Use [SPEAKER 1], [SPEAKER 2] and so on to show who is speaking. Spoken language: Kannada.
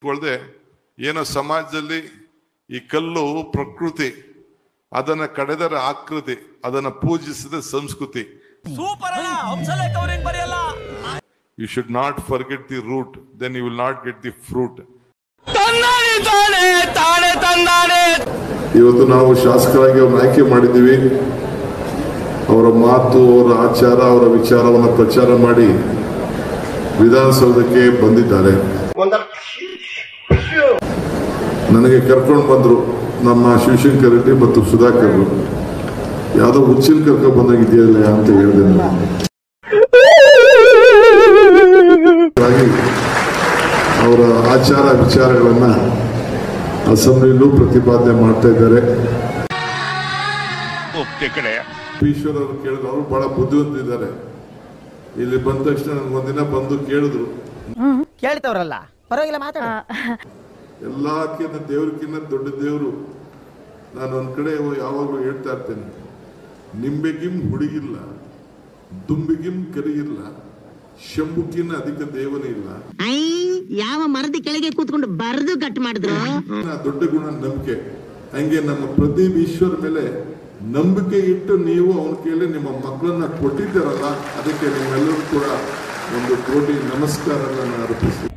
[SPEAKER 1] ಇಟ್ಕೊಳ್ದೆ ಏನೋ ಸಮಾಜದಲ್ಲಿ ಈ ಕಲ್ಲು ಪ್ರಕೃತಿ, ಅದನ್ನ ಕಡೆದರ ಆಕೃತಿ, ಅದನ್ನ ಪೂಜಿಸಿದ ಸಂಸ್ಕೃತಿ. You should not forget the root, then you will not get the fruit. ಇವತ್ತು ನಾವು ಶಾಸಕರಾಗಿ ಅವ್ರನ್ನ ಆಯ್ಕೆ ಮಾಡಿದ್ದೀವಿ. ಅವರ ಮಾತು, ಅವರ ಆಚಾರ, ಅವರ ವಿಚಾರವನ್ನು ಪ್ರಚಾರ ಮಾಡಿ ವಿಧಾನಸೌಧಕ್ಕೆ ಬಂದಿದ್ದಾರೆ. ನನಗೆ ಕರ್ಕೊಂಡು ಬಂದ್ರು ನಮ್ಮ ಶಿವಶಂಕರ್ ರೆಡ್ಡಿ ಮತ್ತು ಸುಧಾಕರ್. ಯಾವುದೋ ಉಚ್ಚಿಲ್ ಕರ್ಕೊಂಡು ಬಂದಾಗಿದೆಯಲ್ಲ ಅಂತ ಹೇಳಿದೆ. ಅವರ ಆಚಾರ ವಿಚಾರಗಳನ್ನ ಅಸೆಂಬ್ಲಿಯಲ್ಲೂ ಪ್ರತಿಪಾದನೆ ಮಾಡ್ತಾ ಇದ್ದಾರೆ. ಈಶ್ವರ್ ಅವರು ಕೇಳಿದ್ರು, ಅವರು ಬಹಳ ಬುದ್ಧಿವಂತಿದ್ದಾರೆ. ಇಲ್ಲಿ ಬಂದ ತಕ್ಷಣ ನನಗೊಂದಿನ ಬಂದು ಕೇಳಿದ್ರು,
[SPEAKER 2] ಕೇಳ್ತವ್ರಲ್ಲ ಪರವಾಗಿಲ್ಲ ಮಾತಾಡ.
[SPEAKER 1] ಎಲ್ಲಕ್ಕಿಂತ ದೇವ್ರಕ್ಕಿಂತ ದೊಡ್ಡ ದೇವರು. ನಾನು ಒಂದ್ ಕಡೆ ಯಾವಾಗಲೂ ಹೇಳ್ತಾ ಇರ್ತೇನೆ, ನಿಂಬೆಗಿಂ ಹುಡುಗಿಲ್ಲ, ದುಂಬಿಗಿಂ ಕರಿಗಿಲ್ಲ, ಶಂಭುಕಿನ್ನ ಅಧಿಕ ದೇವನೇ ಇಲ್ಲ.
[SPEAKER 3] ಯಾವ ಮರದ ಕೆಳಗೆ ಕೂತ್ಕೊಂಡು ಬರೆದು ಕಟ್ ಮಾಡಿದ್ರು.
[SPEAKER 1] ದೊಡ್ಡ ಗುಣ ನಂಬಿಕೆ. ಹಂಗೆ ನಮ್ಮ ಪ್ರದೀಪ್ ಈಶ್ವರ್ ಮೇಲೆ ನಂಬಿಕೆ ಇಟ್ಟು ನೀವು ಅವನ ಕೇಳಿ ನಿಮ್ಮ ಮಕ್ಕಳನ್ನ ಕೊಟ್ಟಿದ್ದಾರಲ್ಲ, ಅದಕ್ಕೆ ನಿಮ್ಮೆಲ್ಲರೂ ಕೂಡ ಒಂದು ಕೋಟಿ ನಮಸ್ಕಾರ ಅರ್ಪಿಸ್ತೀನಿ.